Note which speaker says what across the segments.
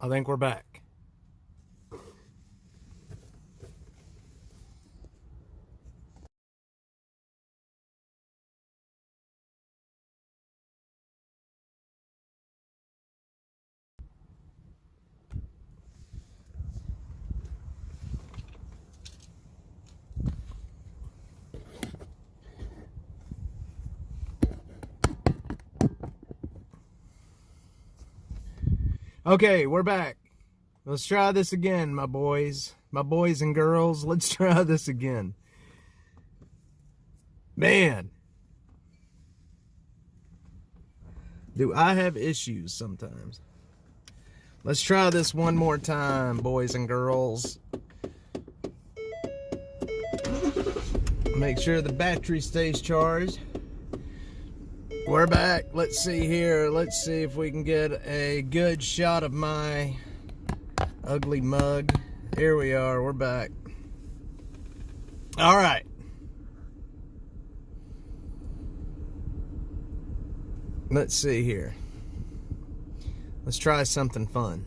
Speaker 1: I think we're back. Okay, we're back. Let's try this again, my boys and girls. Let's try this again. Man, do I have issues sometimes. Let's try this one more time, boys and girls. Make sure the battery stays charged. We're back. Let's see here. Let's see if we can get a good shot of my ugly mug. Here we are. We're back. All right. Let's see here. Let's try something fun.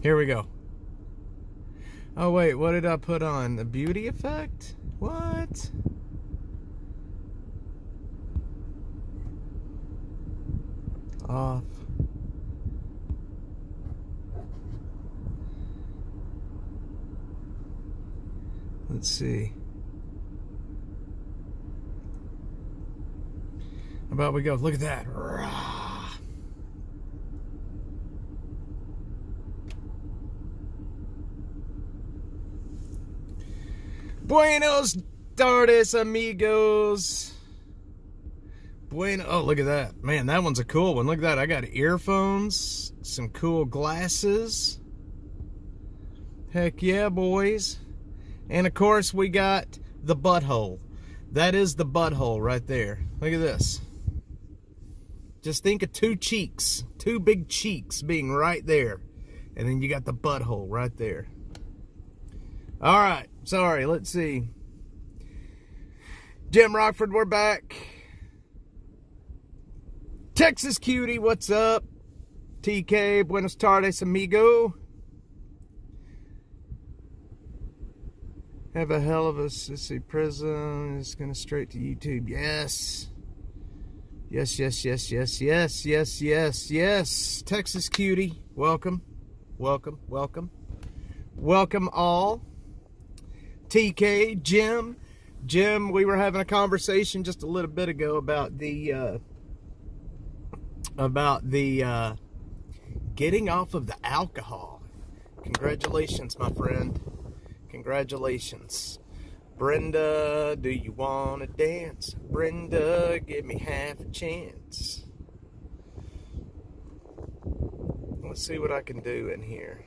Speaker 1: Here we go. Oh wait, what did I put on? The beauty effect? What? Off. Let's see. How about we go? Look at that. Buenos tardes, amigos. Bueno. Oh, look at that. Man, that one's a cool one. Look at that. I got earphones, some cool glasses. Heck yeah, boys. And of course, we got the butthole. That is the butthole right there. Look at this. Just think of two cheeks, two big cheeks being right there. And then you got the butthole right there. All right, sorry, let's see. Jim Rockford, we're back. Texas Cutie, what's up? TK, buenos tardes, amigo. Have a hell of a sissy prison. It's going to straight to YouTube. Yes. Yes, yes, yes, yes, yes, yes, yes, yes. Texas Cutie, welcome. Welcome, welcome. Welcome all. TK, Jim. Jim, we were having a conversation just a little bit ago about the getting off of the alcohol. Congratulations, my friend. Congratulations. Brenda, do you want to dance? Brenda, give me half a chance. Let's see what I can do in here.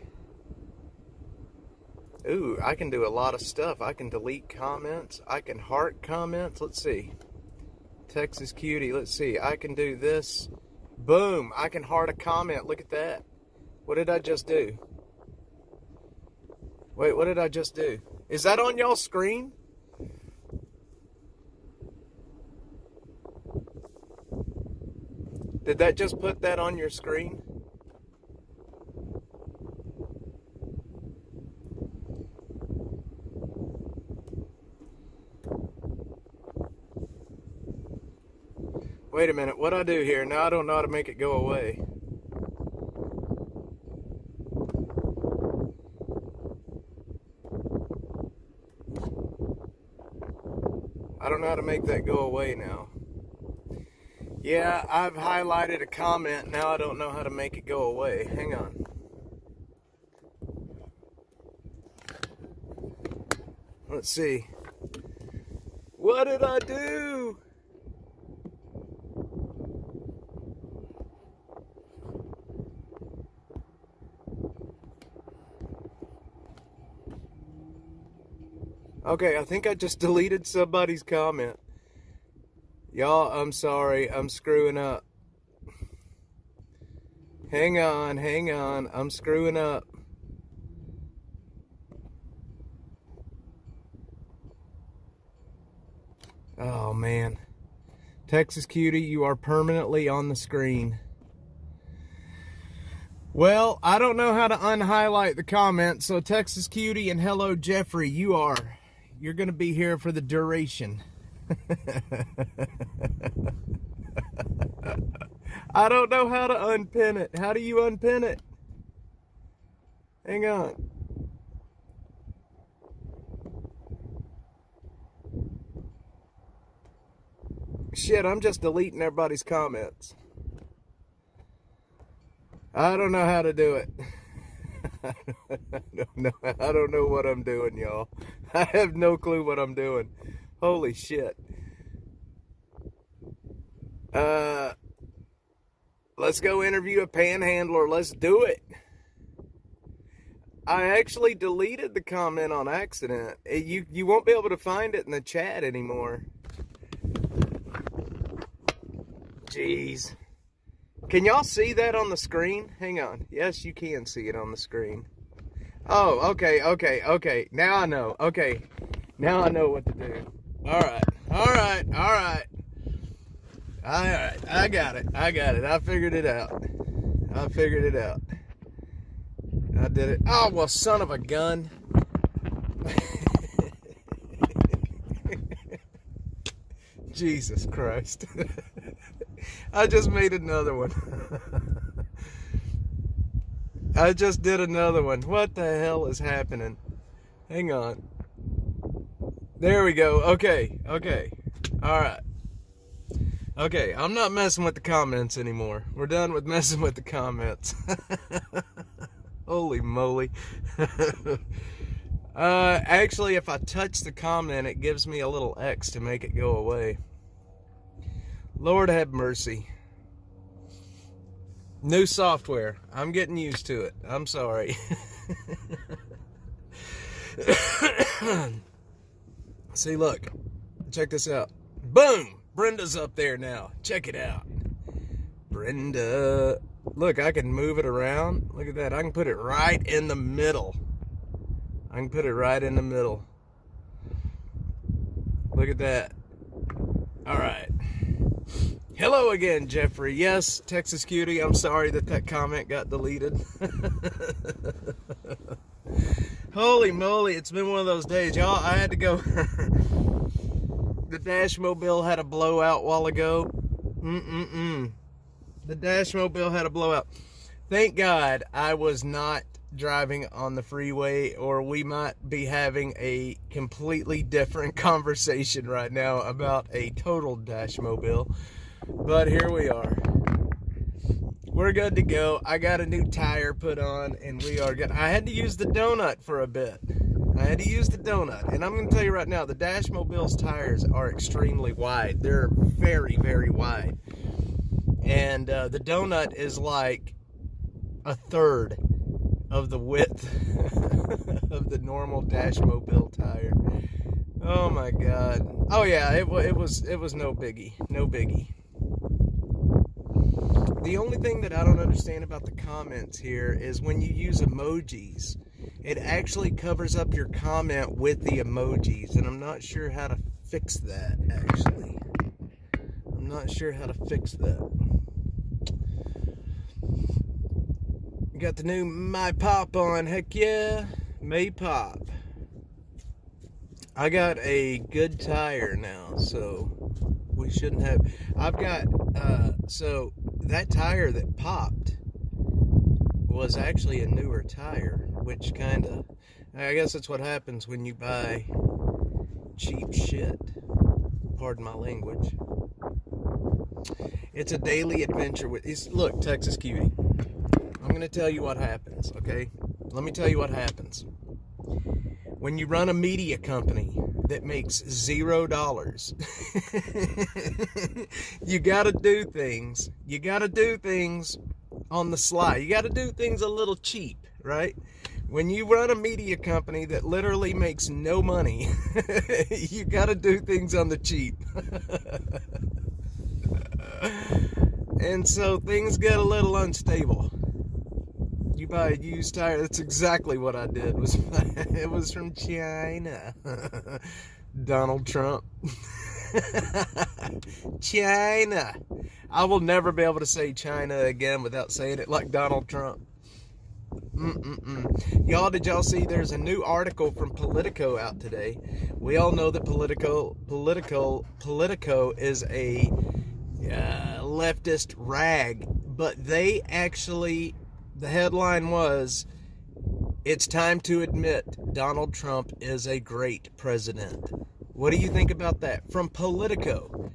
Speaker 1: Ooh, I can do a lot of stuff. I can delete comments. I can heart comments. Let's see. Texas Cutie, let's see. I can do this. Boom, I can heart a comment. Look at that. What did I just do? Wait, what did I just do? Is that on y'all's screen? Did that just put that on your screen? Wait a minute, what'd I do here? Now I don't know how to make it go away. I don't know how to make that go away now. Yeah, I've highlighted a comment. Now I don't know how to make it go away. Hang on. Let's see. What did I do? Okay, I think I just deleted somebody's comment. Y'all, I'm sorry. I'm screwing up. Hang on. I'm screwing up. Oh, man. Texas Cutie, you are permanently on the screen. Well, I don't know how to unhighlight the comments, so Texas Cutie and hello Jeffrey, you're going to be here for the duration. I don't know how to unpin it. How do you unpin it? Hang on. Shit, I'm just deleting everybody's comments. I don't know how to do it. I don't know what I'm doing, y'all. I have no clue what I'm doing. Holy shit. Let's go interview a panhandler. Let's do it. I actually deleted the comment on accident. You won't be able to find it in the chat anymore. Jeez. Can y'all see that on the screen? Hang on. Yes, you can see it on the screen. Oh, okay. Now I know. Okay. Now I know what to do. Alright. I got it. I figured it out. I did it. Oh, well, son of a gun. Jesus Christ. I just made another one. I just did another one. What the hell is happening? Hang on. There we go. Okay. Alright. Okay, I'm not messing with the comments anymore. We're done with messing with the comments. Holy moly. Actually, if I touch the comment, it gives me a little X to make it go away. Lord have mercy. New software. I'm getting used to it. I'm sorry. See, look. Check this out. Boom! Brenda's up there now. Check it out. Brenda. Look, I can move it around. Look at that. I can put it right in the middle. Look at that. Alright. Hello again, Jeffrey. Yes, Texas Cutie, I'm sorry that comment got deleted. Holy moly, it's been one of those days. Y'all, I had to go. The Dashmobile had a blowout a while ago. The Dashmobile had a blowout. Thank God I was not driving on the freeway, or we might be having a completely different conversation right now about a total Dashmobile. But here we are. We're good to go. I got a new tire put on, and we are good. I had to use the donut for a bit. And I'm going to tell you right now, the Dashmobile's tires are extremely wide. They're very, very wide. And the donut is like a third of the width of the normal Dashmobile tire. Oh my God. Oh yeah, it was no biggie. The only thing that I don't understand about the comments here is when you use emojis, it actually covers up your comment with the emojis, and I'm not sure how to fix that, actually. You got the new My Pop on, heck yeah, May Pop. I got a good tire now, so we shouldn't have. I've got, so that tire that popped was actually a newer tire, which kind of, I guess that's what happens when you buy cheap shit. Pardon my language. It's a daily adventure with, look, Texas Cutie, I'm going to tell you what happens, okay? Let me tell you what happens. When you run a media company that makes $0, you gotta do things. You gotta do things on the sly. You gotta do things a little cheap, right? When you run a media company that literally makes no money, you gotta do things on the cheap. And so things get a little unstable. You buy a used tire. That's exactly what I did. It was from China. Donald Trump. China. I will never be able to say China again without saying it like Donald Trump. Y'all, did y'all see there's a new article from Politico out today? We all know that Politico is a leftist rag, but they actually, the headline was, "It's time to admit Donald Trump is a great president." What do you think about that? From Politico,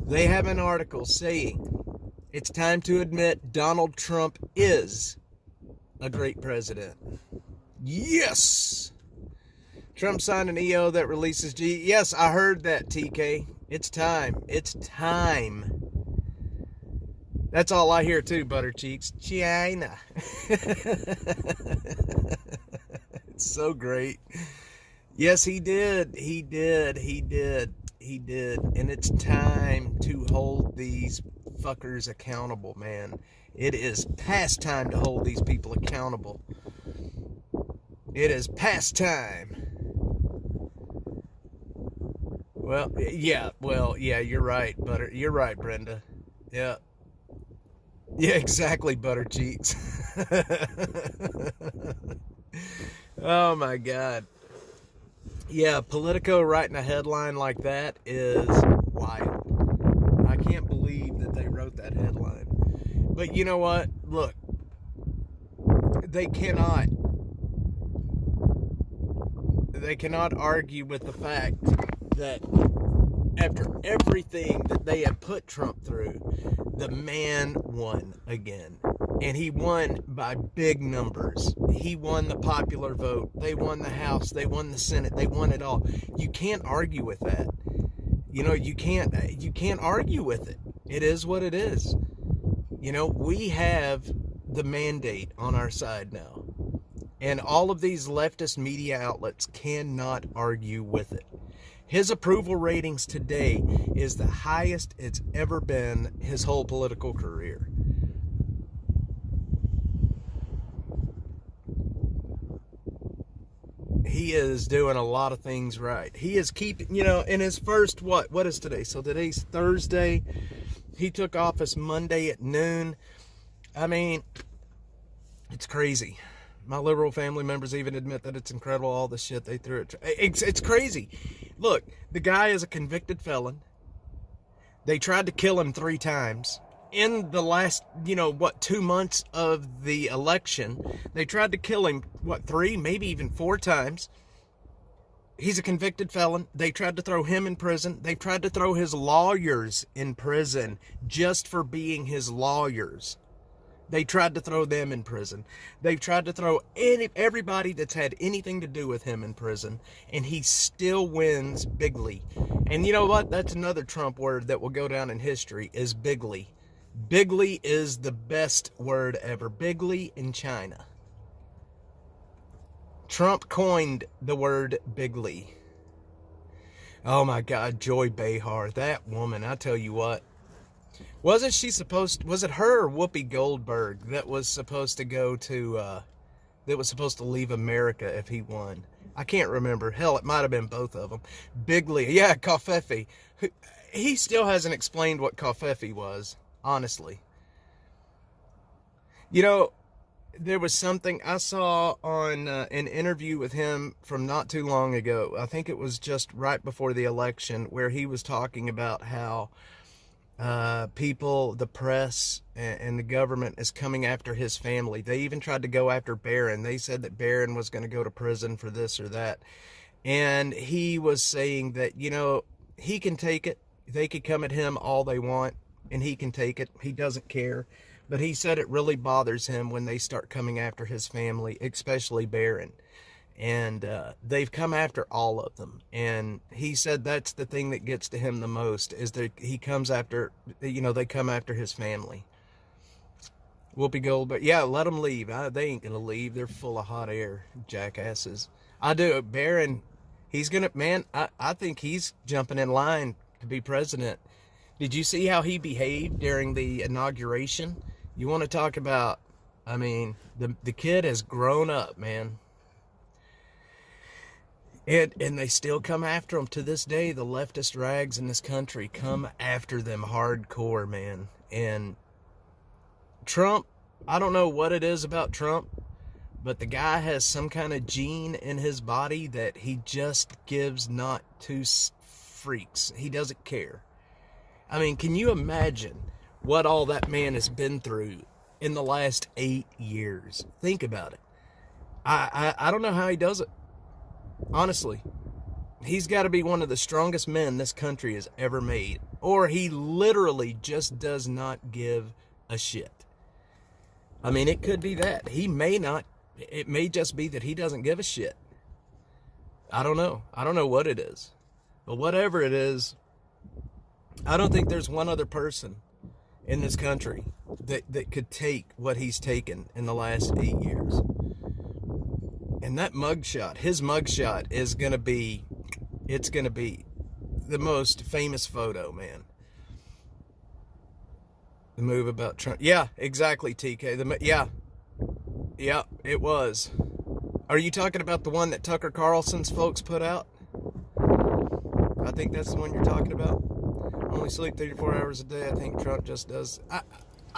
Speaker 1: they have an article saying it's time to admit Donald Trump is a great president. Yes! Trump signed an EO that releases G. Yes, I heard that, TK. It's time. It's time. That's all I hear too, butter cheeks. China. It's so great. Yes, he did. He did. He did. He did. And it's time to hold these fuckers accountable, man. It is past time to hold these people accountable. It is past time. Well, yeah, you're right, Butter. You're right, Brenda. Yeah. Yeah, exactly, Butter Cheeks. Oh, my God. Yeah, Politico writing a headline like that is wild. I can't believe that they wrote that headline. But you know what? Look, they cannot argue with the fact that after everything that they have put Trump through, the man won again. And he won by big numbers. He won the popular vote. They won the House. They won the Senate. They won it all. You can't argue with that. You know, you can't argue with it. It is what it is. You know, we have the mandate on our side now. And all of these leftist media outlets cannot argue with it. His approval ratings today is the highest it's ever been his whole political career. He is doing a lot of things right. He is keeping, you know, in his first, what is today? So today's Thursday. He took office Monday at noon. I mean, it's crazy. My liberal family members even admit that it's incredible, all the shit they threw at Trump. It's crazy. Look, the guy is a convicted felon. They tried to kill him 3 times. In the last, 2 months of the election, they tried to kill him, 3, maybe even 4 times. He's a convicted felon. They tried to throw him in prison. They tried to throw his lawyers in prison just for being his lawyers. They tried to throw them in prison. They've tried to throw everybody that's had anything to do with him in prison, and he still wins bigly. And you know what? That's another Trump word that will go down in history, is bigly. Bigly is the best word ever. Bigly in China. Trump coined the word bigly. Oh my God, Joy Behar, that woman, I tell you what. Was it her or Whoopi Goldberg that was supposed to go to, that was supposed to leave America if he won? I can't remember. Hell, it might have been both of them. Bigly, yeah, Covfefe. He still hasn't explained what Covfefe was, honestly. You know, there was something I saw on an interview with him from not too long ago. I think it was just right before the election, where he was talking about how people, the press, and the government is coming after his family. They even tried to go after Barron. They said that Barron was going to go to prison for this or that. And he was saying that, he can take it. They could come at him all they want, and he can take it. He doesn't care. But he said it really bothers him when they start coming after his family, especially Barron. And they've come after all of them. And he said that's the thing that gets to him the most, is that he comes after, they come after his family. Whoopi Goldberg, yeah, let them leave. They ain't going to leave. They're full of hot air, jackasses. I do. Barron, he's going to, man, I think he's jumping in line to be president. Did you see how he behaved during the inauguration? You want to talk about, the kid has grown up, man. And they still come after them to this day. The leftist rags in this country come after them hardcore, man. And Trump, I don't know what it is about Trump, but the guy has some kind of gene in his body that he just gives not two freaks. He doesn't care. I mean, can you imagine what all that man has been through in the last 8 years? Think about it. I don't know how he does it. Honestly, he's got to be one of the strongest men this country has ever made, or he literally just does not give a shit. I mean, it could be that. He may not. It may just be that he doesn't give a shit. I don't know. I don't know what it is. But whatever it is, I don't think there's one other person in this country that could take what he's taken in the last 8 years. And that mugshot, his mugshot is going to be, it's going to be the most famous photo, man. The move about Trump. Yeah, exactly, TK. Yeah, it was. Are you talking about the one that Tucker Carlson's folks put out? I think that's the one you're talking about. Only sleep 3 to 4 hours a day. I think Trump just does.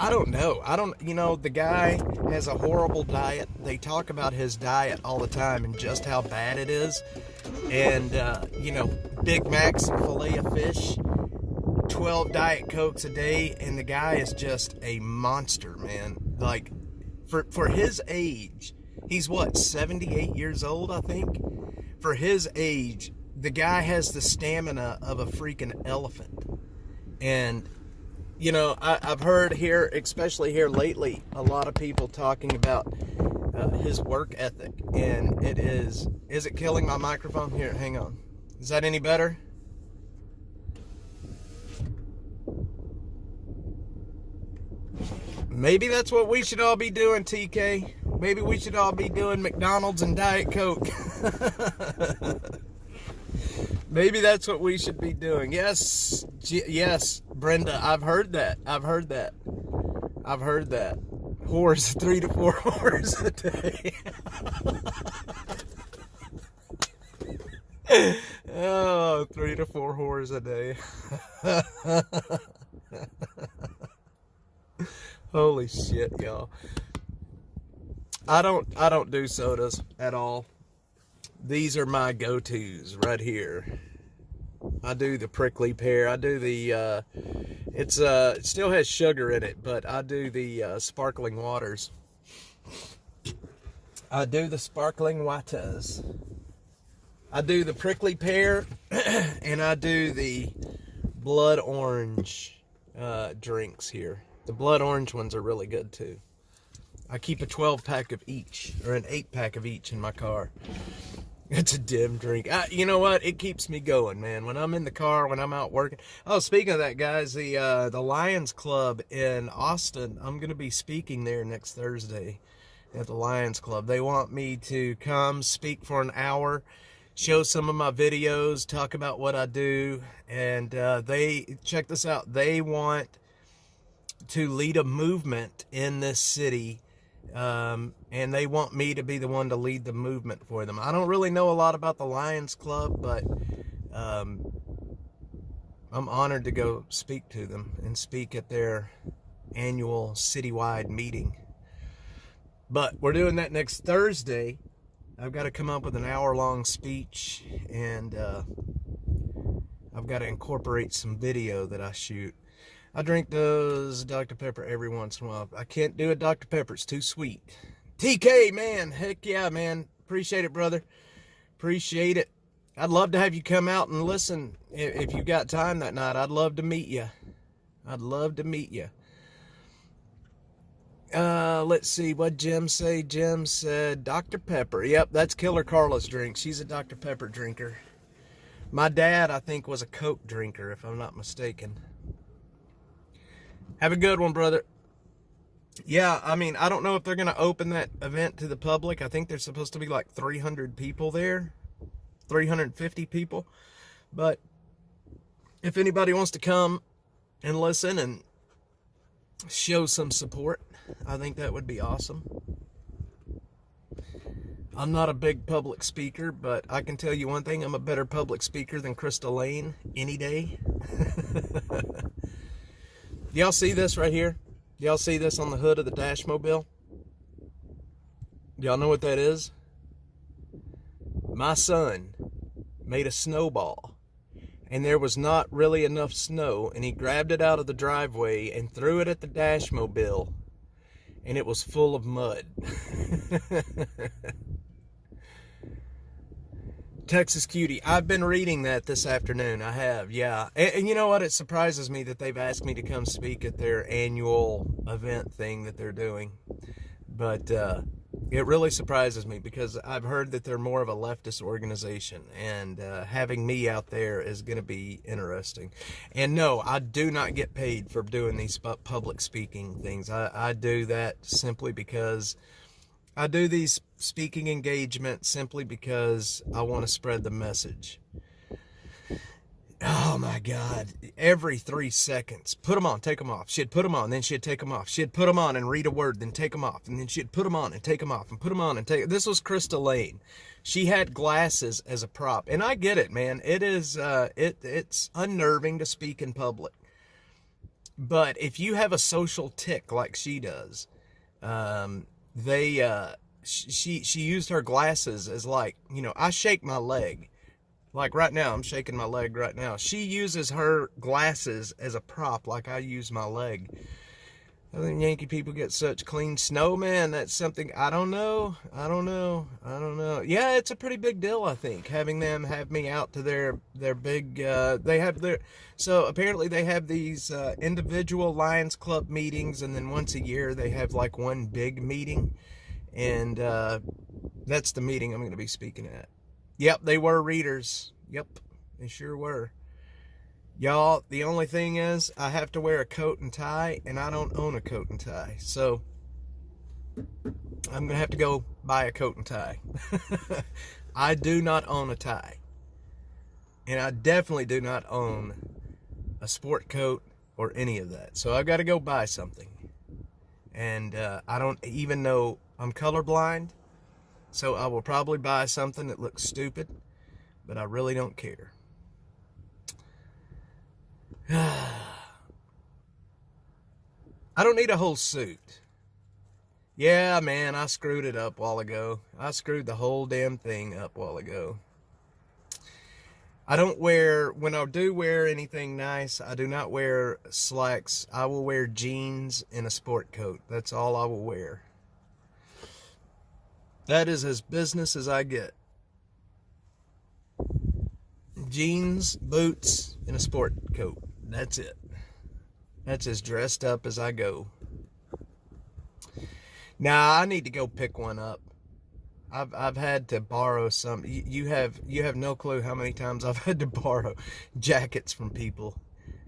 Speaker 1: I don't know. The guy has a horrible diet. They talk about his diet all the time and just how bad it is. And, Big Macs and filet of fish, 12 Diet Cokes a day, and the guy is just a monster, man. Like, for his age, he's what, 78 years old, I think? For his age, the guy has the stamina of a freaking elephant. And, I've heard here, especially here lately, a lot of people talking about his work ethic. And is it killing my microphone? Here, hang on. Is that any better? Maybe that's what we should all be doing, TK. Maybe we should all be doing McDonald's and Diet Coke. Maybe that's what we should be doing. Yes, Brenda, I've heard that. Whores, 3 to 4 whores a day. Oh, 3 to 4 whores a day. Holy shit, y'all. I don't do sodas at all. These are my go-tos right here. I do the prickly pear. I do the it still has sugar in it, but I do the sparkling waters. I do the sparkling waters. I do the prickly pear and I do the blood orange drinks here. The blood orange ones are really good too. I keep a 12-pack of each, or an 8-pack of each in my car. It's a dim drink. You know what? It keeps me going, man. When I'm in the car, when I'm out working. Oh, speaking of that, guys, the Lions Club in Austin, I'm going to be speaking there next Thursday at the Lions Club. They want me to come speak for an hour, show some of my videos, talk about what I do, and check this out, they want to lead a movement in this city. And they want me to be the one to lead the movement for them. I don't really know a lot about the Lions Club, but I'm honored to go speak to them and speak at their annual citywide meeting. But we're doing that next Thursday. I've got to come up with an hour-long speech, and I've got to incorporate some video that I shoot. I drink those Dr. Pepper every once in a while. I can't do a Dr. Pepper. It's too sweet. TK, man. Heck yeah, man. Appreciate it, brother. Appreciate it. I'd love to have you come out and listen if you've got time that night. I'd love to meet you. Let's see. What'd Jim say? Jim said Dr. Pepper. Yep, that's Killer Carla's drink. She's a Dr. Pepper drinker. My dad, I think, was a Coke drinker, if I'm not mistaken. Have a good one, brother. Yeah, I mean, I don't know if they're going to open that event to the public. I think there's supposed to be like 300 people there. 350 people. But if anybody wants to come and listen and show some support, I think that would be awesome. I'm not a big public speaker, but I can tell you one thing, I'm a better public speaker than Krista Lane any day. Y'all see this right here? Y'all see this on the hood of the Dashmobile? Y'all know what that is? My son made a snowball, and there was not really enough snow, and he grabbed it out of the driveway and threw it at the Dashmobile, and it was full of mud. Texas Cutie. I've been reading that this afternoon. I have, yeah. And you know what? It surprises me that they've asked me to come speak at their annual event thing that they're doing. But it really surprises me because I've heard that they're more of a leftist organization, and having me out there is going to be interesting. And no, I do not get paid for doing these public speaking things. I do that simply because I do these speaking engagements simply because I want to spread the message. Oh my God. Every 3 seconds. Put them on, take them off. She'd put them on, then she'd take them off. She'd put them on and read a word, then take them off. And then she'd put them on and take them off and put them on and take. This was Krista Lane. She had glasses as a prop. And I get it, man. It is, it's unnerving to speak in public. But if you have a social tic like she does, she used her glasses as like, you know, I shake my leg. Like right now, I'm shaking my leg right now. She uses her glasses as a prop like I use my leg. I think Yankee people get such clean snow, man. That's something, I don't know. Yeah, it's a pretty big deal, I think, having them have me out to their big, so apparently they have these individual Lions Club meetings, and then once a year they have like one big meeting, and that's the meeting I'm going to be speaking at. Yep, they were readers. Yep, they sure were. Y'all, the only thing is, I have to wear a coat and tie, and I don't own a coat and tie. So, I'm going to have to go buy a coat and tie. I do not own a tie. And I definitely do not own a sport coat or any of that. So, I've got to go buy something. And I don't even know, I'm colorblind. So, I will probably buy something that looks stupid, but I really don't care. I don't need a whole suit. Yeah, man, I screwed it up a while ago. I screwed the whole damn thing up a while ago. I don't wear, when I do wear anything nice, I do not wear slacks. I will wear jeans and a sport coat. That's all I will wear. That is as business as I get. Jeans, boots, and a sport coat. That's it. That's as dressed up as I go. Now, I need to go pick one up. I've had to borrow some. You have no clue how many times I've had to borrow jackets from people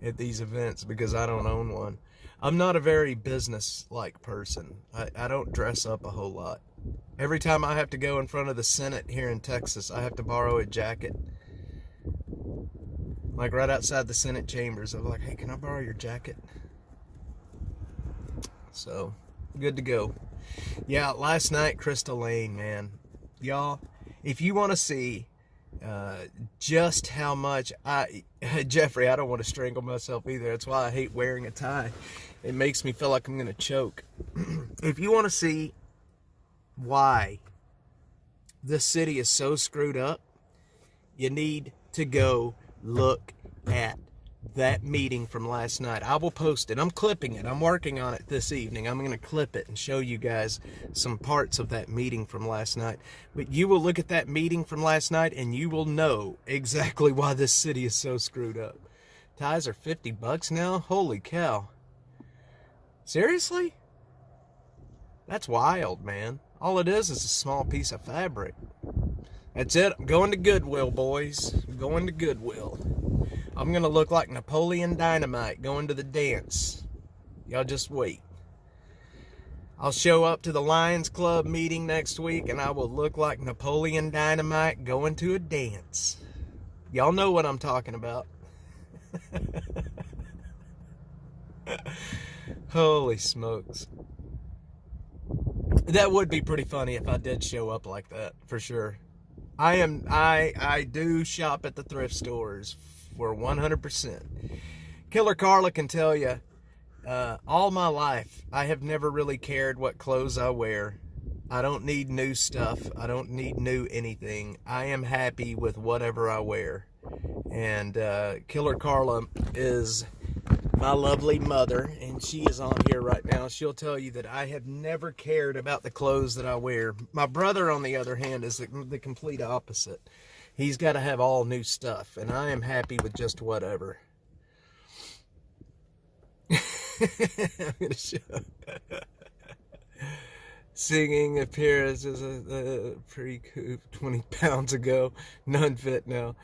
Speaker 1: at these events because I don't own one. I'm not a very business-like person. I don't dress up a whole lot. Every time I have to go in front of the Senate here in Texas, I have to borrow a jacket. Like right outside the Senate chambers, I'm like, hey, can I borrow your jacket? So, good to go. Yeah, last night, Krista Lane, man. Y'all, if you want to see just how much Jeffrey, I don't want to strangle myself either. That's why I hate wearing a tie. It makes me feel like I'm going to choke. If you want to see why this city is so screwed up, you need to go look at that meeting from last night. I will post it. I'm clipping it. I'm working on it this evening. I'm going to clip it and show you guys some parts of that meeting from last night. But you will look at that meeting from last night and you will know exactly why this city is so screwed up. Ties are $50 now? Holy cow. Seriously? That's wild, man. All it is a small piece of fabric. That's it. I'm going to Goodwill, boys. I'm going to Goodwill. I'm going to look like Napoleon Dynamite going to the dance. Y'all just wait. I'll show up to the Lions Club meeting next week and I will look like Napoleon Dynamite going to a dance. Y'all know what I'm talking about. Holy smokes. That would be pretty funny if I did show up like that, for sure. I do shop at the thrift stores for 100%. Killer Carla can tell you, all my life, I have never really cared what clothes I wear. I don't need new stuff. I don't need new anything. I am happy with whatever I wear. And Killer Carla is my lovely mother, and she is on here right now. She'll tell you that I have never cared about the clothes that I wear. My brother, on the other hand, is the complete opposite. He's got to have all new stuff, and I am happy with just whatever. I'm gonna show. Singing appearances pre-coop 20 pounds ago, none fit now.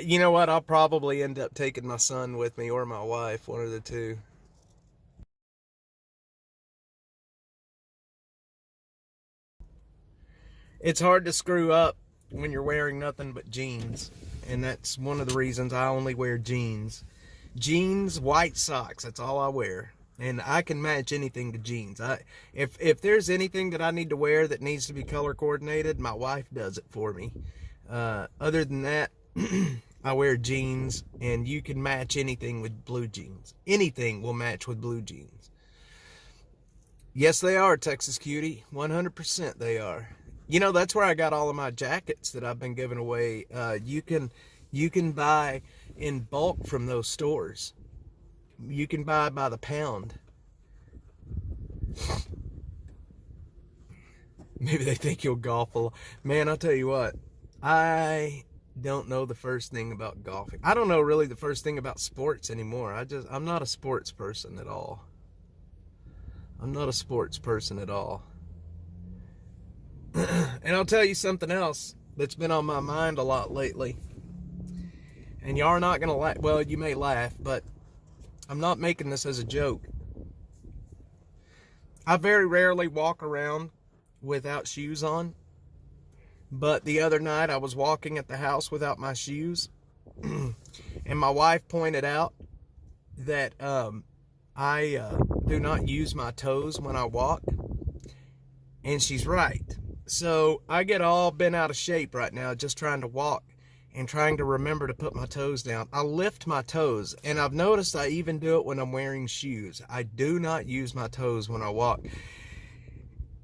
Speaker 1: You know what? I'll probably end up taking my son with me or my wife, one of the two. It's hard to screw up when you're wearing nothing but jeans. And that's one of the reasons I only wear jeans. Jeans, white socks, that's all I wear. And I can match anything to jeans. If there's anything that I need to wear that needs to be color coordinated, my wife does it for me. Other than that, I wear jeans, and you can match anything with blue jeans. Anything will match with blue jeans. Yes, they are, Texas Cutie. 100% they are. You know, that's where I got all of my jackets that I've been giving away. You can buy in bulk from those stores. You can buy by the pound. Maybe they think you'll golf a lot. Man, I'll tell you what. I don't know the first thing about golfing. I don't know really the first thing about sports anymore. I'm not a sports person at all. I'm not a sports person at all. And I'll tell you something else that's been on my mind a lot lately. And y'all are not going to laugh. Well, you may laugh, but I'm not making this as a joke. I very rarely walk around without shoes on. But the other night I was walking at the house without my shoes. And my wife pointed out that I do not use my toes when I walk. And she's right. So I get all bent out of shape right now just trying to walk and trying to remember to put my toes down. I lift my toes, and I've noticed I even do it when I'm wearing shoes. I do not use my toes when I walk.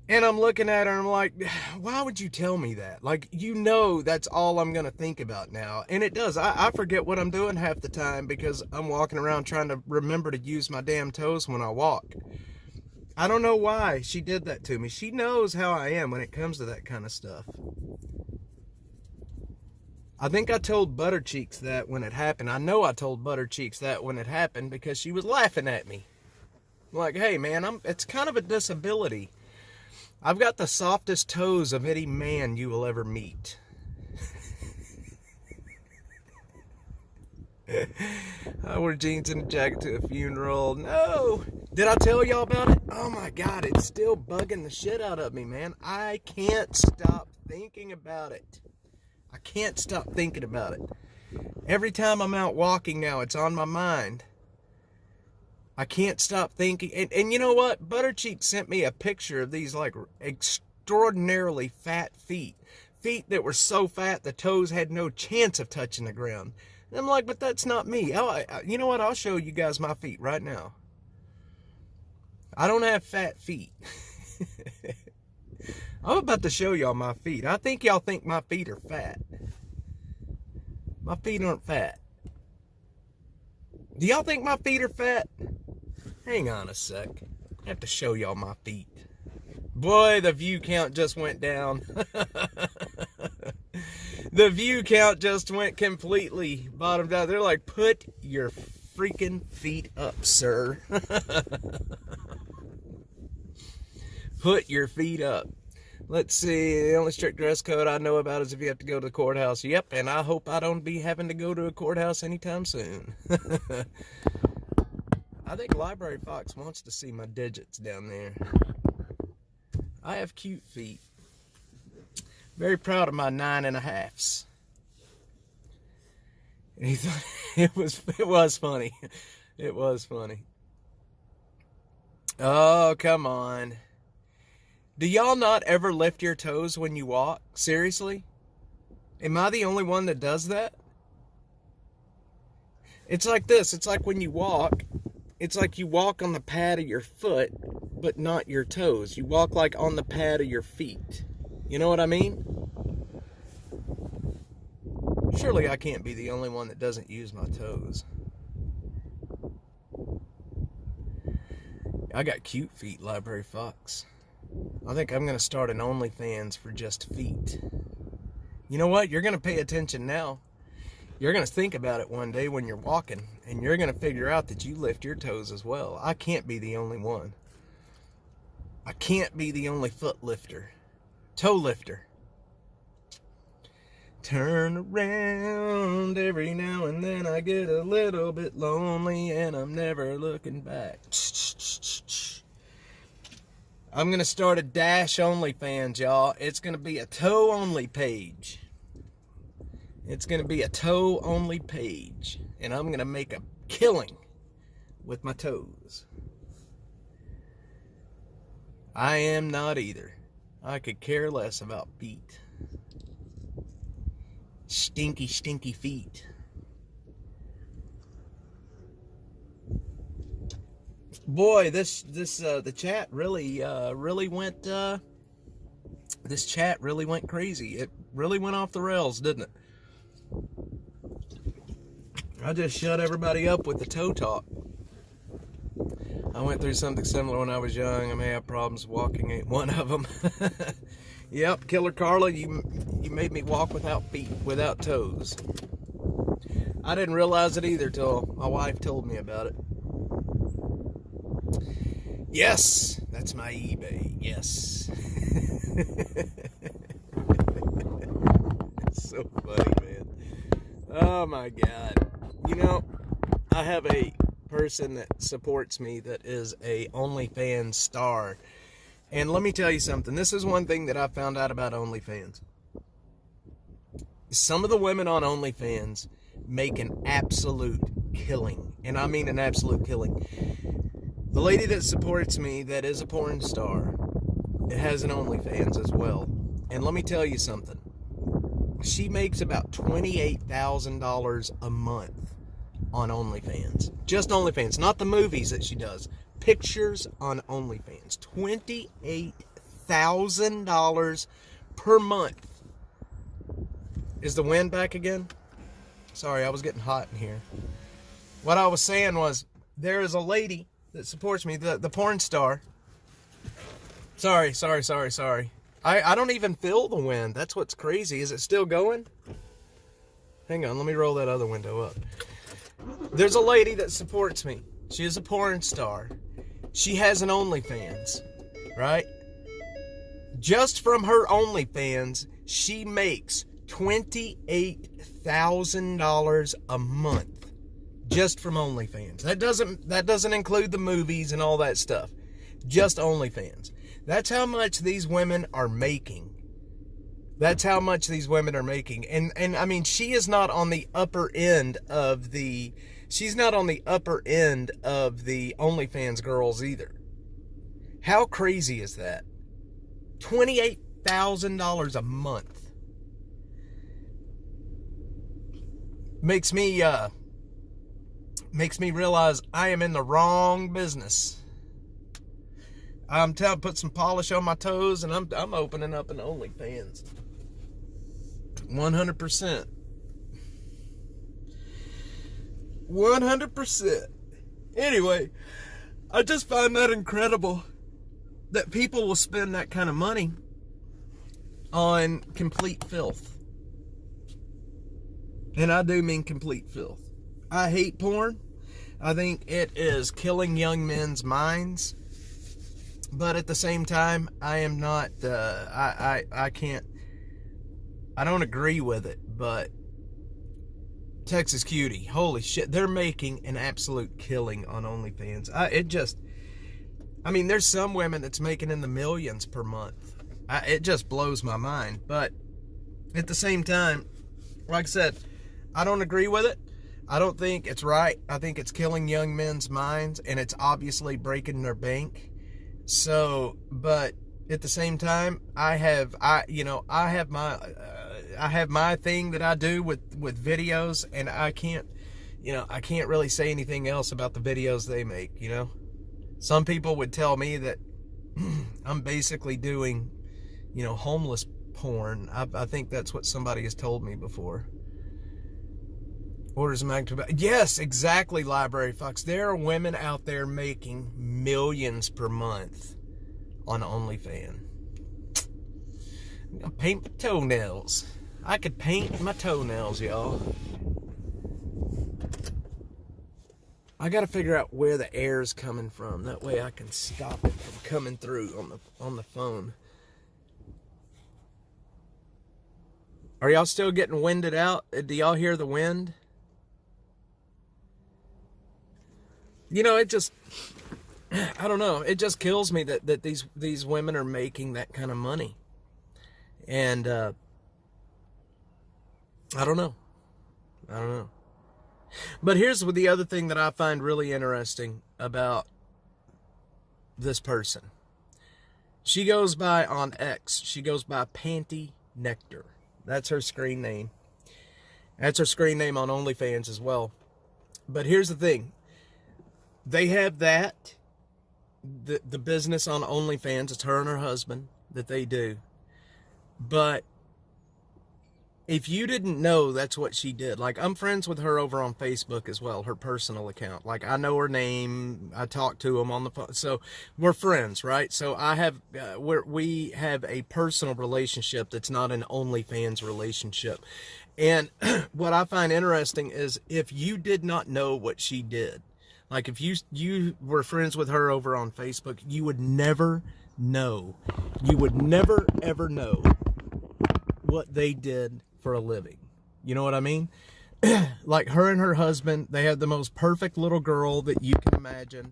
Speaker 1: And I'm looking at her and I'm like, why would you tell me that? Like, you know that's all I'm going to think about now. And it does. I forget what I'm doing half the time because I'm walking around trying to remember to use my damn toes when I walk. I don't know why she did that to me. She knows how I am when it comes to that kind of stuff. I think I told Buttercheeks that when it happened. I know I told Buttercheeks that when it happened because she was laughing at me. I'm like, hey man, it's kind of a disability. I've got the softest toes of any man you will ever meet. I wore jeans and a jacket to a funeral. No! Did I tell y'all about it? Oh my God, it's still bugging the shit out of me, man. I can't stop thinking about it. I can't stop thinking about it. Every time I'm out walking now, it's on my mind. I can't stop thinking. And you know what? Buttercheek sent me a picture of these like extraordinarily fat feet. Feet that were so fat the toes had no chance of touching the ground. And I'm like, but that's not me. You know what? I'll show you guys my feet right now. I don't have fat feet. I'm about to show y'all my feet. I think y'all think my feet are fat. My feet aren't fat. Do y'all think my feet are fat? Hang on a sec. I have to show y'all my feet. Boy, the view count just went down. The view count just went completely bottomed out. They're like, put your freaking feet up, sir. Put your feet up. Let's see, the only strict dress code I know about is if you have to go to the courthouse. Yep, and I hope I don't be having to go to a courthouse anytime soon. I think Library Fox wants to see my digits down there. I have cute feet. Very proud of my 9.5s. And he thought it was funny. It was funny. Oh, come on. Do y'all not ever lift your toes when you walk? Seriously? Am I the only one that does that? It's like this. It's like when you walk, it's like you walk on the pad of your foot, but not your toes. You walk like on the pad of your feet. You know what I mean? Surely I can't be the only one that doesn't use my toes. I got cute feet, Library Fox. I think I'm going to start an OnlyFans for just feet. You know what? You're going to pay attention now. You're going to think about it one day when you're walking, and you're going to figure out that you lift your toes as well. I can't be the only one. I can't be the only foot lifter. Toe lifter. Turn around every now and then. I get a little bit lonely, and I'm never looking back. I'm going to start a Dash OnlyFans, y'all. It's going to be a toe-only page. It's going to be a toe-only page. And I'm going to make a killing with my toes. I am not either. I could care less about feet. Stinky, stinky feet. Boy, the chat really went, this chat really went crazy. It really went off the rails, didn't it? I just shut everybody up with the toe talk. I went through something similar when I was young. I may have problems walking, ain't one of them. Yep, Killer Carla, you made me walk without feet, without toes. I didn't realize it either till my wife told me about it. Yes, that's my eBay. Yes. It's so funny, man. Oh my God. You know, I have a person that supports me that is a OnlyFans star. And let me tell you something. This is one thing that I found out about OnlyFans. Some of the women on OnlyFans make an absolute killing. And I mean an absolute killing. The lady that supports me that is a porn star, it has an OnlyFans as well. And let me tell you something. She makes about $28,000 a month on OnlyFans. Just OnlyFans, not the movies that she does. Pictures on OnlyFans. $28,000 per month. Is the wind back again? Sorry, I was getting hot in here. What I was saying was, there is a lady that supports me, the porn star. Sorry. I don't even feel the wind. That's what's crazy. Is it still going? Hang on, let me roll that other window up. There's a lady that supports me. She is a porn star. She has an OnlyFans, right? Just from her OnlyFans, she makes $28,000 a month. Just from OnlyFans. That doesn't include the movies and all that stuff. Just OnlyFans. That's how much these women are making. That's how much these women are making. And I mean, she is not on the upper end of the... She's not on the upper end of the OnlyFans girls either. How crazy is that? $28,000 a month. Makes me realize I am in the wrong business. I'm telling, put some polish on my toes, and I'm opening up an OnlyFans. 100%. 100%. Anyway, I just find that incredible that people will spend that kind of money on complete filth. And I do mean complete filth. I hate porn. I think it is killing young men's minds. But at the same time, I am not, I can't, I don't agree with it, but Texas Cutie, holy shit, they're making an absolute killing on OnlyFans. I mean, there's some women that's making in the millions per month. It just blows my mind. But at the same time, like I said, I don't agree with it, I don't think it's right. I think it's killing young men's minds, and it's obviously breaking their bank. So, but at the same time, I have my thing that I do with videos, and I can't really say anything else about the videos they make. Some people would tell me that I'm basically doing, homeless porn. I think that's what somebody has told me before. Orders of magnitude. Yes, exactly, Library Fox. There are women out there making millions per month on OnlyFans. I'm gonna paint my toenails. I could paint my toenails, y'all. I gotta figure out where the air is coming from. That way I can stop it from coming through on the phone. Are y'all still getting winded out? Do y'all hear the wind? It just, I don't know. It just kills me that these women are making that kind of money. And, I don't know. But here's the other thing that I find really interesting about this person. She goes by, on X, she goes by Panty Nectar. That's her screen name. That's her screen name on OnlyFans as well. But here's the thing. They have that, the business on OnlyFans. It's her and her husband that they do. But if you didn't know that's what she did, like, I'm friends with her over on Facebook as well, her personal account. Like, I know her name, I talk to them on the phone, so we're friends, right? So we have a personal relationship that's not an OnlyFans relationship. And what I find interesting is, if you did not know what she did, like, if you were friends with her over on Facebook, you would never know. You would never, ever know what they did for a living. You know what I mean? Like, her and her husband, they have the most perfect little girl that you can imagine.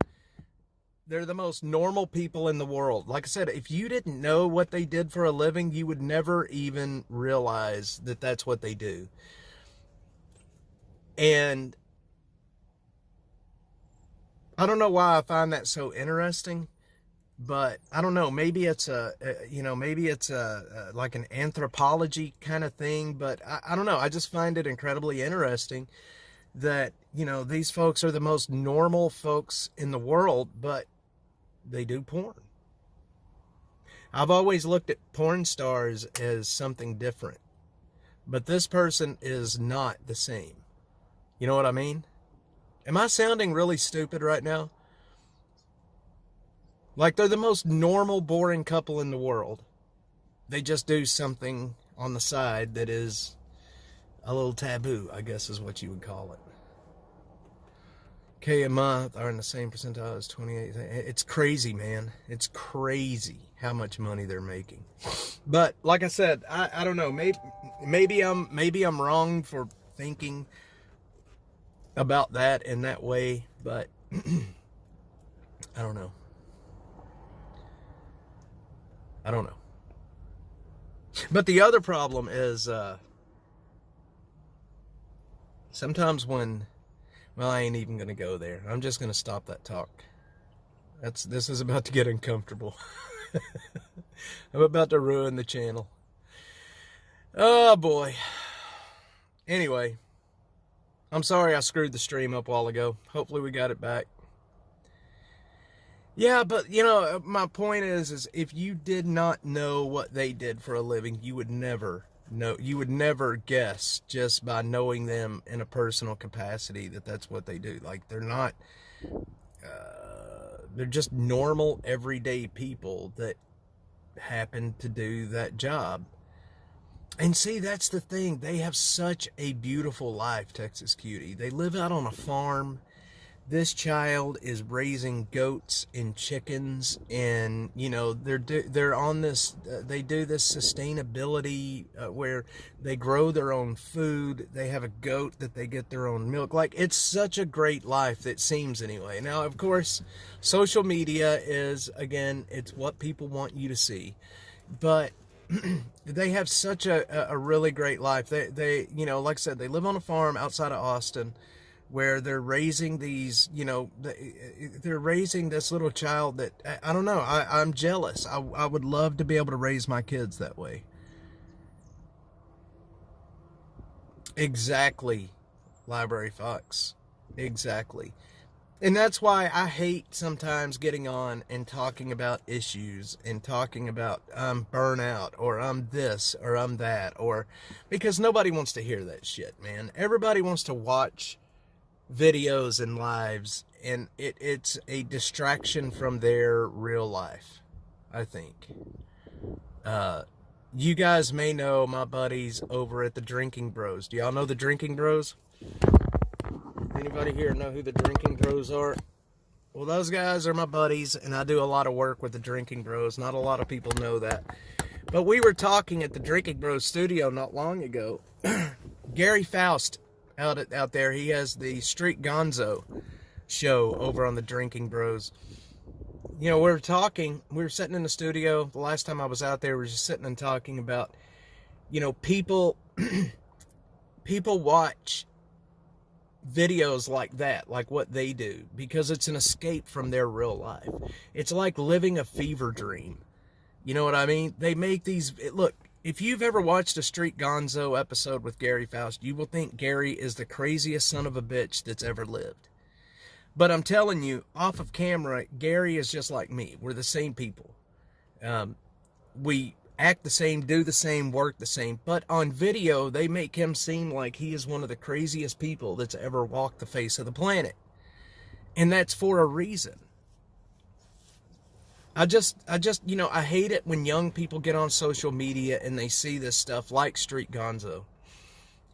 Speaker 1: They're the most normal people in the world. Like I said, if you didn't know what they did for a living, you would never even realize that that's what they do. And I don't know why I find that so interesting, but I don't know. Maybe it's like an anthropology kind of thing, but I don't know. I just find it incredibly interesting that, these folks are the most normal folks in the world, but they do porn. I've always looked at porn stars as something different, but this person is not the same. You know what I mean? Am I sounding really stupid right now? Like, they're the most normal, boring couple in the world. They just do something on the side that is a little taboo, I guess is what you would call it. K a month are in the same percentile as 28. It's crazy, man. It's crazy how much money they're making. But like I said, I don't know. Maybe I'm wrong for thinking about that in that way, but I don't know. But the other problem is sometimes when, well, I ain't even gonna go there. I'm just gonna stop that talk. This is about to get uncomfortable. I'm about to ruin the channel. Oh boy. Anyway, I'm sorry I screwed the stream up a while ago. Hopefully we got it back. Yeah, but my point is if you did not know what they did for a living, you would never know. You would never guess just by knowing them in a personal capacity that that's what they do. Like, they're not, they're just normal, everyday people that happen to do that job. And see, that's the thing. They have such a beautiful life, Texas Cutie. They live out on a farm. This child is raising goats and chickens, and they're on this. They do this sustainability where they grow their own food. They have a goat that they get their own milk. Like, it's such a great life, it seems anyway. Now, of course, social media is, again, it's what people want you to see, but they have such a really great life. They like I said, they live on a farm outside of Austin. where they're raising these, you know, they're raising this little child that, I don't know, I'm jealous. I would love to be able to raise my kids that way. Exactly, Library Fox. Exactly. And that's why I hate sometimes getting on and talking about issues and talking about I'm burnout or I'm this or I'm that, or because nobody wants to hear that shit, man. Everybody wants to watch videos and lives, and it's a distraction from their real life, I think. You guys may know my buddies over at the Drinking Bros. Do y'all know the Drinking Bros? Anybody here know who the Drinking Bros are? Well, those guys are my buddies, and I do a lot of work with the Drinking Bros. Not a lot of people know that. But we were talking at the Drinking Bros studio not long ago. Gary Faust out there, he has the Street Gonzo show over on the Drinking Bros. You know, we were sitting in the studio. The last time I was out there, we were just sitting and talking about, you know, people watch videos like that, like what they do, because it's an escape from their real life. It's like living a fever dream. You know what I mean? They make these, look, if you've ever watched a Street Gonzo episode with Gary Faust, you will think Gary is the craziest son of a bitch that's ever lived. But I'm telling you, off of camera, Gary is just like me. We're the same people. We act the same, do the same, work the same. But on video, they make him seem like he is one of the craziest people that's ever walked the face of the planet. And that's for a reason. I just, you know, I hate it when young people get on social media and they see this stuff like Street Gonzo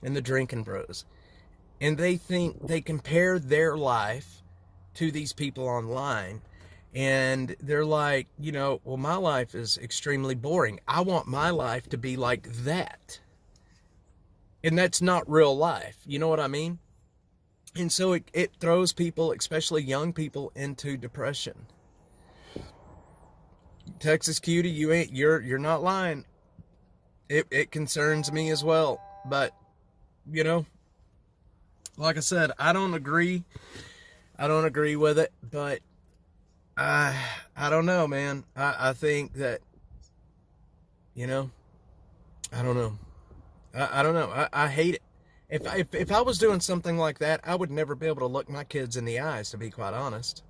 Speaker 1: and the Drinking Bros. And they think they compare their life to these people online. And they're like, you know, well, my life is extremely boring. I want my life to be like that. And that's not real life. You know what I mean? And so it throws people, especially young people, into depression. Texas Cutie, you're not lying. It concerns me as well. But, you know, like I said, I don't agree with it, but I don't know, man. I think that, you know, I don't know. I don't know. I hate it. If I was doing something like that, I would never be able to look my kids in the eyes, to be quite honest.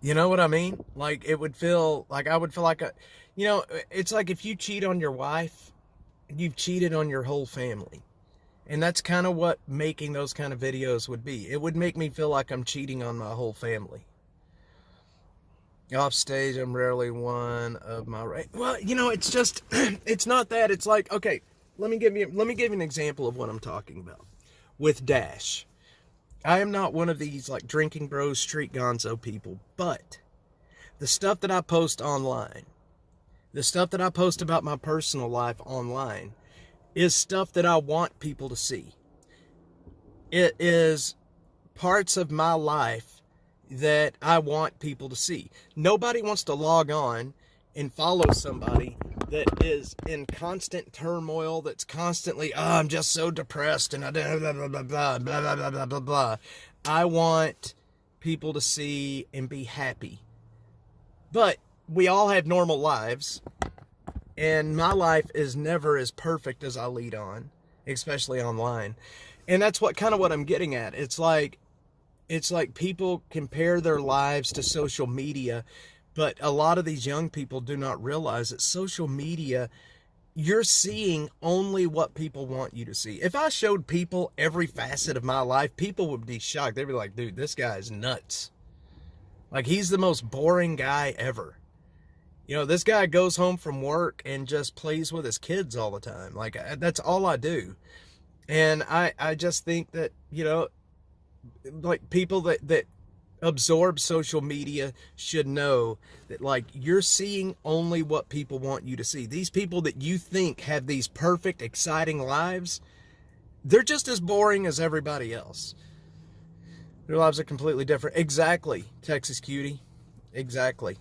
Speaker 1: You know what I mean? Like, I would feel like you know, it's like if you cheat on your wife, you've cheated on your whole family. And that's kind of what making those kind of videos would be. It would make me feel like I'm cheating on my whole family. Off stage, I'm rarely one of my... Well, you know, it's just... It's not that. It's like, okay, let me give you an example of what I'm talking about. With Dash. I am not one of these, like, Drinking Bros, Street Gonzo people. But the stuff that I post online, the stuff that I post about my personal life online, is stuff that I want people to see. It is parts of my life that I want people to see. Nobody wants to log on and follow somebody that is in constant turmoil, that's constantly, I'm just so depressed, and I blah, blah, blah, blah, blah, blah, blah, blah, blah. I want people to see and be happy. But we all have normal lives. And my life is never as perfect as I lead on, especially online. And that's what I'm getting at. It's like people compare their lives to social media, but a lot of these young people do not realize that social media, you're seeing only what people want you to see. If I showed people every facet of my life, people would be shocked. They'd be like, dude, this guy's nuts. Like, he's the most boring guy ever. You know, this guy goes home from work and just plays with his kids all the time. Like, that's all I do. And I just think that, you know, like, people that absorb social media should know that, like, you're seeing only what people want you to see. These people that you think have these perfect, exciting lives, they're just as boring as everybody else. Their lives are completely different. Exactly, Texas Cutie. Exactly.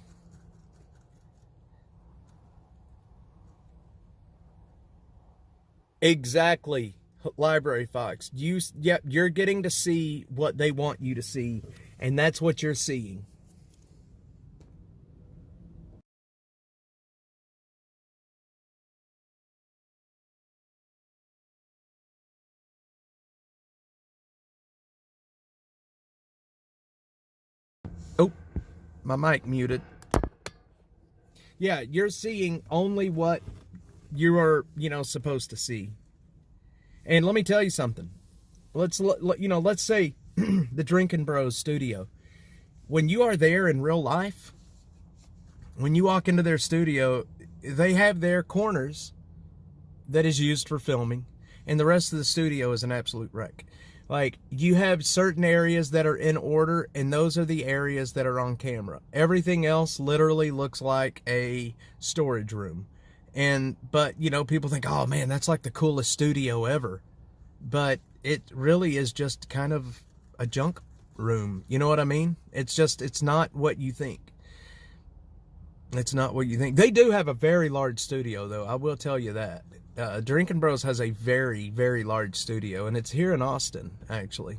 Speaker 1: Exactly, Library Fox. Yep, you're getting to see what they want you to see, and that's what you're seeing. Oh, my mic muted. Yeah, you're seeing only what you are, supposed to see. And let me tell you something. Let's say the Drinking Bros studio. When you are there in real life, when you walk into their studio, they have their corners that is used for filming, and the rest of the studio is an absolute wreck. Like, you have certain areas that are in order, and those are the areas that are on camera. Everything else literally looks like a storage room. But people think, oh man, that's like the coolest studio ever. But it really is just kind of a junk room. You know what I mean? It's not what you think. It's not what you think. They do have a very large studio, though. I will tell you that. Drinking Bros has a very, very large studio, and it's here in Austin, actually.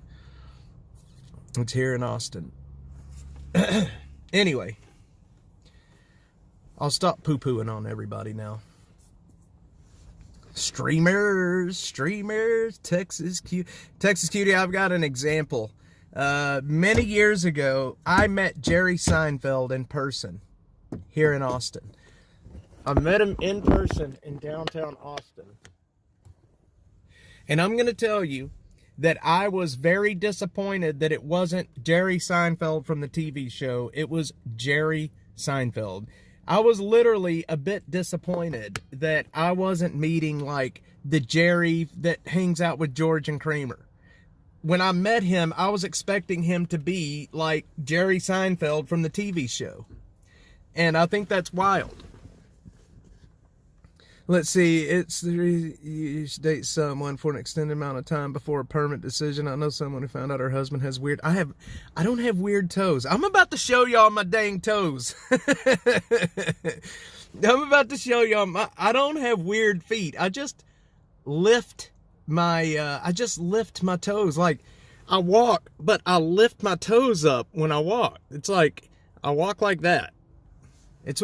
Speaker 1: It's here in Austin. Anyway, I'll stop poo-pooing on everybody now. Streamers, Texas Cutie. I've got an example. Many years ago, I met Jerry Seinfeld in person here in Austin. I met him in person in downtown Austin. And I'm going to tell you that I was very disappointed that it wasn't Jerry Seinfeld from the TV show. It was Jerry Seinfeld. I was literally a bit disappointed that I wasn't meeting like the Jerry that hangs out with George and Kramer. When I met him, I was expecting him to be like Jerry Seinfeld from the TV show. And I think that's wild. Let's see, you should date someone for an extended amount of time before a permanent decision. I know someone who found out her husband has weird... I don't have weird toes. I'm about to show y'all my dang toes. I'm about to show y'all I don't have weird feet. I just lift my toes. Like, I walk, but I lift my toes up when I walk. It's like, I walk like that.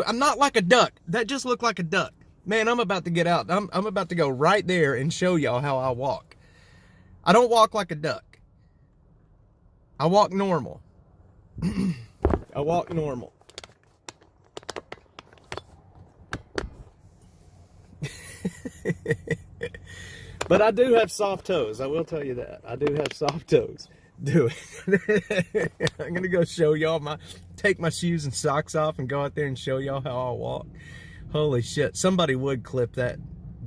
Speaker 1: I'm not like a duck. That just looked like a duck. Man, I'm about to get out. I'm about to go right there and show y'all how I walk. I don't walk like a duck. I walk normal. I walk normal. But I do have soft toes. I will tell you that. I do have soft toes. Do it. I'm going to go show y'all take my shoes and socks off and go out there and show y'all how I walk. Holy shit, somebody would clip that.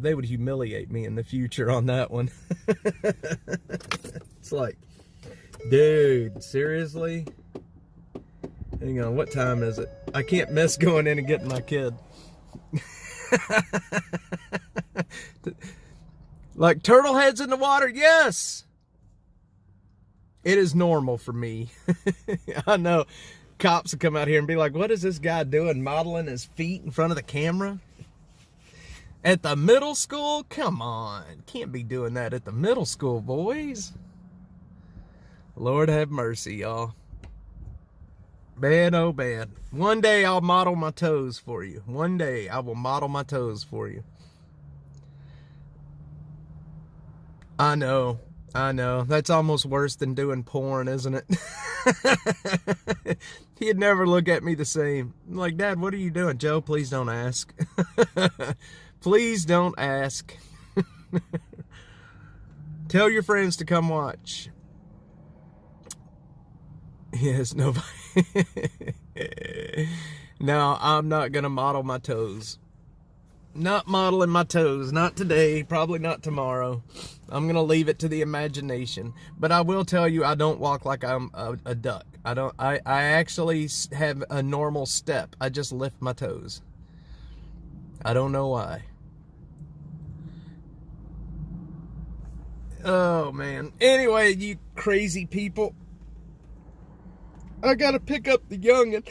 Speaker 1: They would humiliate me in the future on that one. It's like, dude, seriously? Hang on, what time is it? I can't miss going in and getting my kid. Like turtle heads in the water? Yes! It is normal for me. I know. Cops will come out here and be like, what is this guy doing, modeling his feet in front of the camera? At the middle school? Come on. Can't be doing that at the middle school, boys. Lord have mercy, y'all. Bad, oh bad. One day I'll model my toes for you. One day I will model my toes for you. I know. That's almost worse than doing porn, isn't it? He'd never look at me the same. I'm like, Dad, what are you doing? Joe, please don't ask. Please don't ask. Tell your friends to come watch. Yes, nobody. No, I'm not going to model my toes. Not modeling my toes. Not today. Probably not tomorrow. I'm going to leave it to the imagination. But I will tell you, I don't walk like I'm a duck. I actually have a normal step. I just lift my toes. I don't know why. Oh, man. Anyway, you crazy people. I got to pick up the youngin'.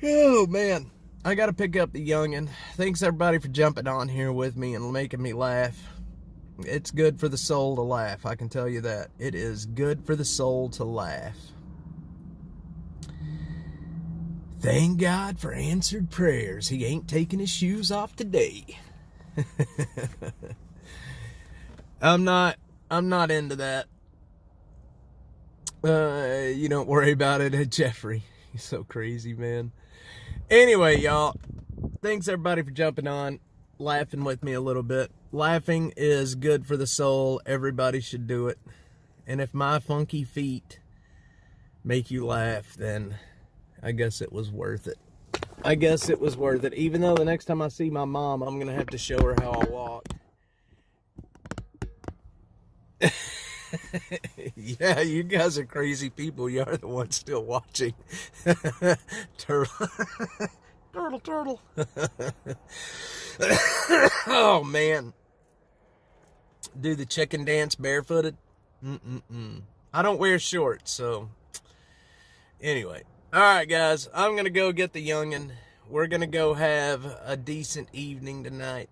Speaker 1: Oh, man. I got to pick up the youngin'. Thanks, everybody, for jumping on here with me and making me laugh. It's good for the soul to laugh. I can tell you that. It is good for the soul to laugh. Thank God for answered prayers. He ain't taking his shoes off today. I'm not into that. You don't worry about it, Jeffrey. He's so crazy, man. Anyway, y'all, thanks everybody for jumping on, laughing with me a little bit. Laughing is good for the soul. Everybody should do it. And if my funky feet make you laugh, then I guess it was worth it. I guess it was worth it. Even though the next time I see my mom, I'm going to have to show her how I walk. Yeah, you guys are crazy people. You are the ones still watching. Turtle. Turtle. Oh, man. Do the chicken dance barefooted? I don't wear shorts, so... Anyway. Alright, guys. I'm going to go get the youngin'. We're going to go have a decent evening tonight.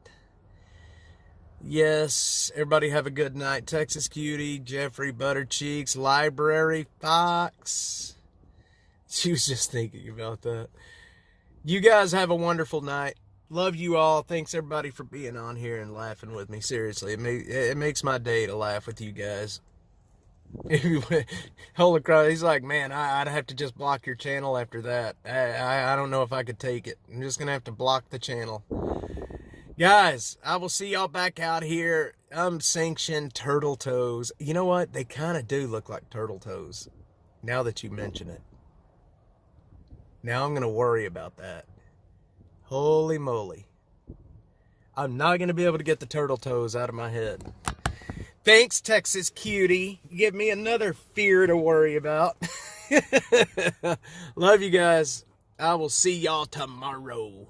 Speaker 1: Yes, everybody have a good night. Texas Cutie, Jeffrey, Buttercheeks, Library, Fox. She was just thinking about that. You guys have a wonderful night. Love you all. Thanks everybody for being on here and laughing with me. Seriously, it makes my day to laugh with you guys. Holy crap, he's like, man, I'd have to just block your channel after that. I don't know if I could take it. I'm just going to have to block the channel. Guys, I will see y'all back out here. Unsanctioned turtle toes. You know what? They kind of do look like turtle toes. Now that you mention it. Now I'm going to worry about that. Holy moly. I'm not going to be able to get the turtle toes out of my head. Thanks, Texas Cutie. You give me another fear to worry about. Love you guys. I will see y'all tomorrow.